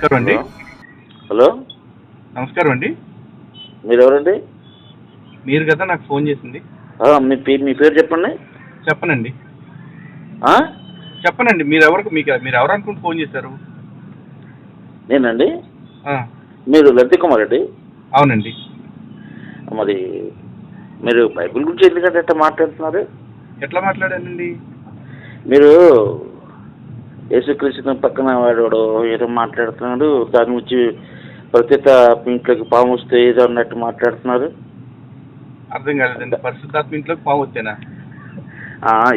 నమస్కారం అండి. హలో, నమస్కారం అండి. మీరు ఎవరండి? మీరు కదా నాకు ఫోన్ చేసింది. మీ పేరు చెప్పండి. చెప్పనండి. చెప్పనండి. మీరు ఎవరు అనుకుంటే ఫోన్ చేశారు? నేనండి. మీరు లలిత కుమార్ రెడ్డి? అవునండి. మరి మీరు బైబిల్ గురించి ఎందుకంటే ఎట్లా మాట్లాడుతున్నారు? ఎట్లా మాట్లాడానండి? మీరు యేసుక్రీస్తు పక్కన వాడు ఏదో మాట్లాడుతున్నాడు, దాని గురించి ప్రత్యేక ఇంట్లోకి పాము వస్తే ఏదో అన్నట్టు మాట్లాడుతున్నారు. అర్థం కాలేదండి. పరిశుద్ధాత్మ ఇంట్లోకి పాము వస్తేనా?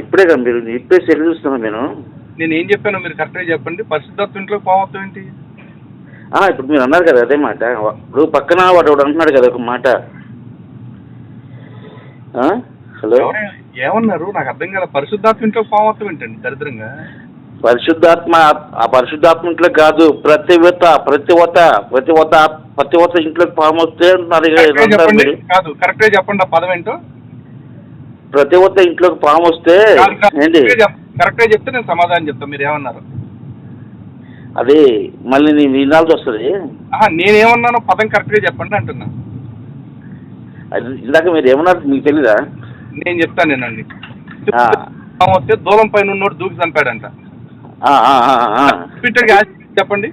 ఇప్పుడే కదా మీరు ఇప్పుడే సెల్ చూస్తున్నాను. నేను ఏం చెప్పానో మీరు కరెక్ట్గా చెప్పండి. పరిశుద్ధాత్మ ఇంట్లోకి పాము వస్తాం ఏంటి? ఇప్పుడు మీరు అన్నారు కదా అదే మాట. ఇప్పుడు పక్కన వాడు అంటున్నాడు కదా ఒక మాట. హలో, ఏమన్నారు? నాకు అర్థం కాలేదు. పరిశుద్ధాత్మ ఇంట్లోకి పాము వస్తాం ఏంటండి దరిద్రంగా? పరిశుద్ధాత్మ ఇంట్లో కాదు, ప్రతి ఒక్క ఇంట్లోకి పాము వస్తే కాదు. కరెక్ట్గా చెప్పండి ఆ పదం ఏంటో. ప్రతి ఒక్క ఇంట్లోకి పాము వస్తే ఏంటి? కరెక్ట్గా చెప్తే నేను సమాధానం చెప్తాను. మీరు ఏమన్నారు? అది మళ్ళీ నీ వినాల్సి వస్తుంది. నేనేమన్నానో పదం కరెక్ట్గా చెప్పండి అంటున్నా. అది ఇందాక మీరు ఏమన్నారు మీకు తెలీదా? నేను చెప్తానేనండి. పాము వస్తే దూలం పైన ఉన్నోడు దూకి చంపాడంట. చెప్పండి.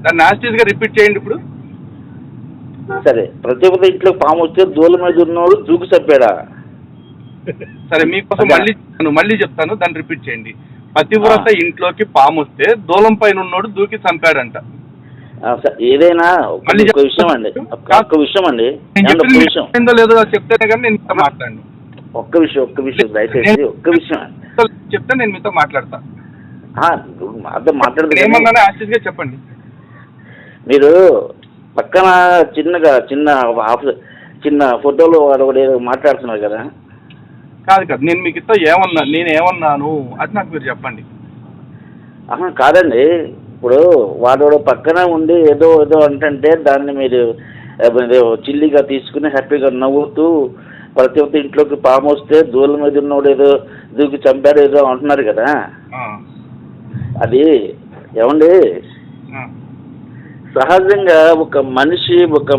దాన్ని యాస్టీస్గా రిపీట్ చేయండి ఇప్పుడు. సరే, ప్రతి ఒక్క ఇంట్లో పాము వస్తే దూల మీద ఉన్నోడు దూకి చంపాడా? సరే, మీకోసం మళ్ళీ చెప్తాను, దాన్ని రిపీట్ చేయండి. పతివ్రత ఇంట్లోకి పాము వస్తే దూలం పైన ఉన్నోడు దూకి చంపాడంట. ఏదైనా ఒక్క విషయం అండి ఏందో లేదో చెప్తేనే కానీ నేను మీతో మాట్లాడండి. ఒక్క విషయం దయచేసి ఒక్క విషయం చెప్తే నేను మీతో మాట్లాడతా. మాట్లాడదు యాస్టీస్గా చెప్పండి. మీరు పక్కన చిన్న ఫోటోలు వాడు మాట్లాడుతున్నారు కదా. కాదు, నేను మీకు నేనేమన్నాను అది నాకు మీరు చెప్పండి. కాదండి, ఇప్పుడు వాడు పక్కన ఉండి ఏదో అంటే దాన్ని మీరు చిల్లిగా తీసుకుని హ్యాపీగా నవ్వుతూ ప్రతి ఒక్క ఇంట్లోకి పాము వస్తే దూల మీద ఉన్నోడు ఏదో దూకి చంపాడు ఏదో అంటున్నారు కదా. అది ఏమండి, సహజంగా ఒక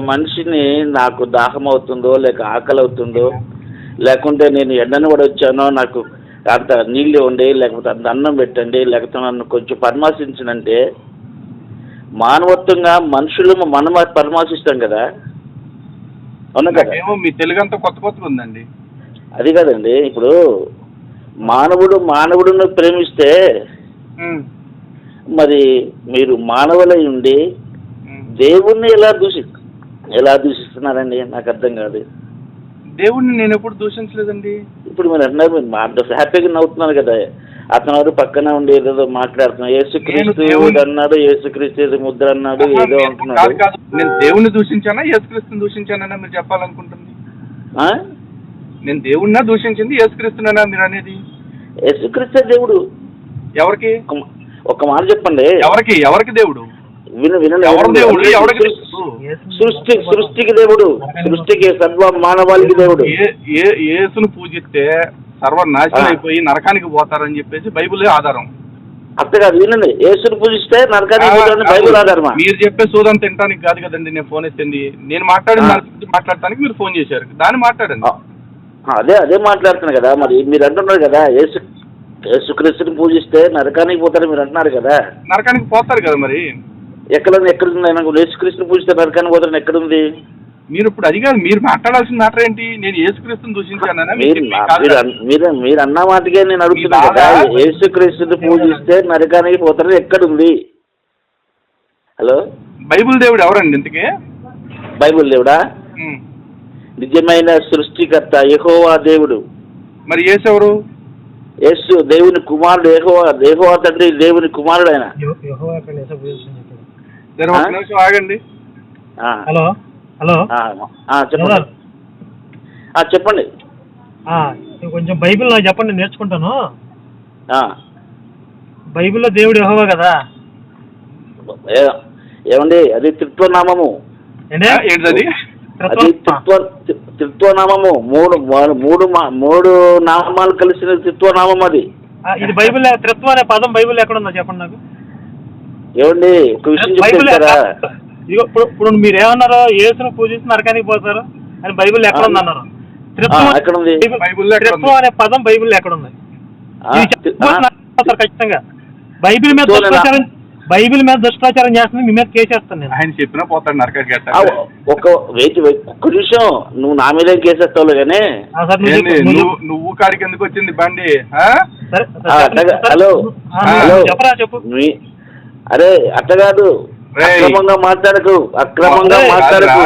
మనిషిని నాకు దాహం అవుతుందో లేక ఆకలి అవుతుందో, లేకుంటే నేను ఎండను కూడా వచ్చానో నాకు అంత నీళ్ళు ఇవ్వండి, లేకపోతే అంత అన్నం పెట్టండి, లేకపోతే నన్ను కొంచెం పరామర్శించనంటే మానవత్వంగా మనుషులు మనం పరామర్శిస్తాం కదా. అవునా కదా? మీ తెలుగు అంతా కొత్త ఉందండి. అది కాదండి, ఇప్పుడు మానవుడును ప్రేమిస్తే మరి మీరు మానవులై ఉండి దేవుణ్ణి ఎలా దూషిస్తున్నారండి? నాకు అర్థం కాదు. దేవుణ్ణి నేను ఎప్పుడు దూషించలేదండి. ఇప్పుడు మీరు అన్నారు, మీరు హ్యాపీగా నవ్వుతున్నారు కదా. అతను పక్కన ఉండి ఏదో మాట్లాడుతున్నారు. యేసుక్రీస్తు అన్నాడు, యేసుక్రీస్తు ఏదో ముద్ర అన్నాడు, ఏదో అంటున్నాడు. నేను దేవుణ్ణి దూషించానా యేసుక్రీస్తుని దూషించానన్నా మీరు చెప్పాలనుకుంటుంది? నేను దేవుణ్ణా దూషించింది యేసుక్రీస్తునా మీరు అనేది? యేసుక్రీస్తే దేవుడు. ఎవరికి? ఒక్క మాట చెప్పండి. ఎవరికి దేవుడు? వినండి. సృష్టికి దేవుడు, సృష్టికి సర్వ మానవాళికి దేవుడు. యేసును పూజిస్తే సర్వనాశనం అయిపోయి నరకానికి పోతారని చెప్పేసి బైబిల్ ఆధారం. అంతే కాదు, వినండి. యేసును పూజిస్తే నరకానికి పోతారని బైబిల్ ఆధారమా? మీరు చెప్పే సూదం తినడానికి కాదు కదండి నేను ఫోన్ ఎత్తింది. నేను మాట్లాడటానికి మీరు ఫోన్ చేశారు, దాన్ని మాట్లాడండి. అదే మాట్లాడుతున్నా కదా. మరి మీరు అంటున్నారు కదా యేసుక్రీస్తుని పూజిస్తే నరకానికి పోతారు మీరు అంటున్నారు కదా. నరకానికి పోతారు కదా. మరి ఎక్కడుంది? యేసుక్రీస్తుని పూజిస్తే నరకానికి పోతారని ఎక్కడుంది? మీరు ఇప్పుడు అది కాదు, మీరు మాట్లాడాల్సిన మాట ఏంటి? నేను యేసుక్రీస్తుని దూషించానా? మీరు అన్న మాటకే నేను అడుగుతున్నా కదా. యేసుక్రీస్తుని పూజిస్తే నరకానికి పోతారని ఎక్కడుంది? హలో, బైబిల్ దేవుడు ఎవరండి ఇంతకీ? బైబిల్ దేవుడా? నిజమైన సృష్టికర్త యెహోవా దేవుడు. మరి యేసు ఎవరు? యేసు దేవుని కుమారుడు. యెహోవా తండ్రి దేవుని కుమారుడు ఆయన. ఆగండి. హలో, చెప్పండి. కొంచెం బైబిల్ నాకు చెప్పండి, నేర్చుకుంటాను. బైబిల్లో దేవుడు యెహోవా కదా. ఏమండి, అది త్రిత్వనామము. ఏంటది? అది త్రిత్వనామము. మూడు నామాలు కలిసిన త్రిత్వనామం అది. ఇది బైబిల్. త్రిత్వం అనే పదం బైబిల్ ఎక్కడ ఉందో చెప్పండి నాకు. ఏమండి ఒక విషయం బైబిల్ చెప్తారా? ఇదిగో ఇప్పుడు మీరు ఏమన్నారు, యేసును పూజించి నరకానికి పోతారు అని బైబిల్ ఎక్కడ ఉంది అన్నారు. ఎక్కడ ఉంది? బైబిల్లో ఎక్కడ ఉంది? త్రిత్వం అనే పదం బైబిల్ ఎక్కడ ఉంది? ఇది చెప్పకపోతే నరకానికి పోతారు ఖచ్చితంగా. బైబిల్ మీద దుష్ప్రచారం చేస్తుంది, మీ మీద కేసేస్తాను నేను. ఆయన చెప్పినా పోతాడు నరకానికి. ఒక్క నిమిషం, నువ్వు నా మీద కేసేస్తావు కానీ. నువ్వు కాడికి ఎందుకు వచ్చింది బండి? హలో హలో చెప్పు. అరే అట్లా కాదు, అక్రమంగా మాట్లాడకు, అక్రమంగా మాట్లాడకు,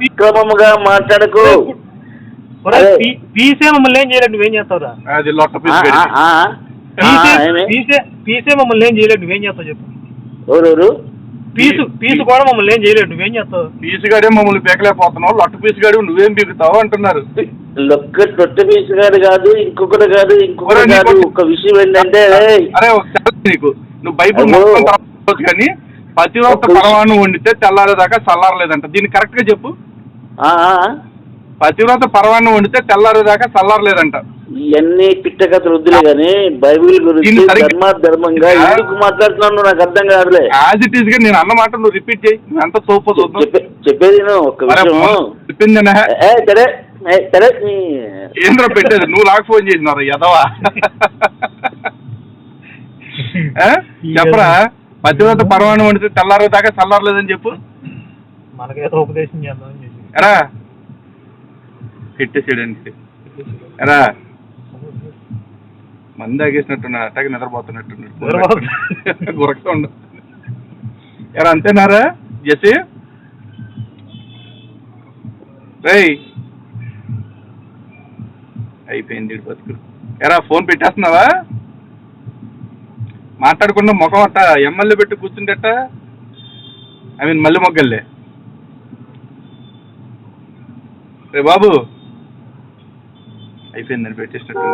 అక్రమంగా మాట్లాడకు. పీసే మమ్మల్ని ఏం చేయలేదు, నువ్వేం చేస్తావురా? అది లొట్ట పీస్ పీసే మమ్మల్ని ఏం చేయలేదు, నువ్వేం చేస్తావు చెప్పు. ఎవరు? పీసు కూడా మమ్మల్ని ఏం చేయలేదు, నువ్వేం చేస్తావు? పీసుగాడే మమ్మల్ని పీకలేకపోతున్నావు, లొట్ట పీసుగాడు నువ్వేం పీకుతావు అంటున్నారు. లొట్ట పీసుగాడు కాదు, ఇంకొకటి కాదు, ఇంకొకటి కాదు. ఒక విషయం ఏంటంటే, అరే నీకు నువ్వు బైబుల్ మొత్తం కానీ పతివ్రత పరమాణం వండితే తెల్లారేదాకా చల్లారలేదంట. దీన్ని కరెక్ట్ గా చెప్పు. పతివ్రత పరమాణం వండితే తెల్లారేదాకా చల్లారలేదంట. ఇవన్నీ పిట్టకథలు వద్దులే కానీ బైబిల్ గురించి ధర్మంగా ఎందుకు మాట్లాడుతున్నాను నాకు అర్థం కాదులే. యాజ్ ఇట్ ఈస్ గా నేను అన్న మాట నువ్వు రిపీట్ చేయి. నువ్వు ఎంత చూపు చెప్పేది ఒక్క విషయం చెప్పింది. సరే ఏంద్ర పెట్టేది, నువ్వు నాకు ఫోన్ చేసినారు ఎదవా. చెప్పరా, పతివ్రత పరమాణం వండితే తెల్లారేదాకా చల్లారలేదని చెప్పు. మనకేదో ఉపదేశం చేద్దాం ఎరా పెట్టేసాడండి. ఎరా మంది తాగేసినట్టున్నా, అట్టాగే నిద్రపోతున్నట్టున్నాడు, గురక ఉండు. ఎరా అంతేనారా జెసి? రేయ్ అయిపోయింది బతుకు. ఎరా ఫోన్ పెట్టేస్తున్నావా? మాట్లాడకుండా ముఖం అట్ట ఎమ్మెల్యే పెట్టి కూర్చుంటట. ఐ మీన్ మళ్ళీ మొగ్గల్లే. రే బాబు అయిపోయిందని పెట్టేసినట్టు.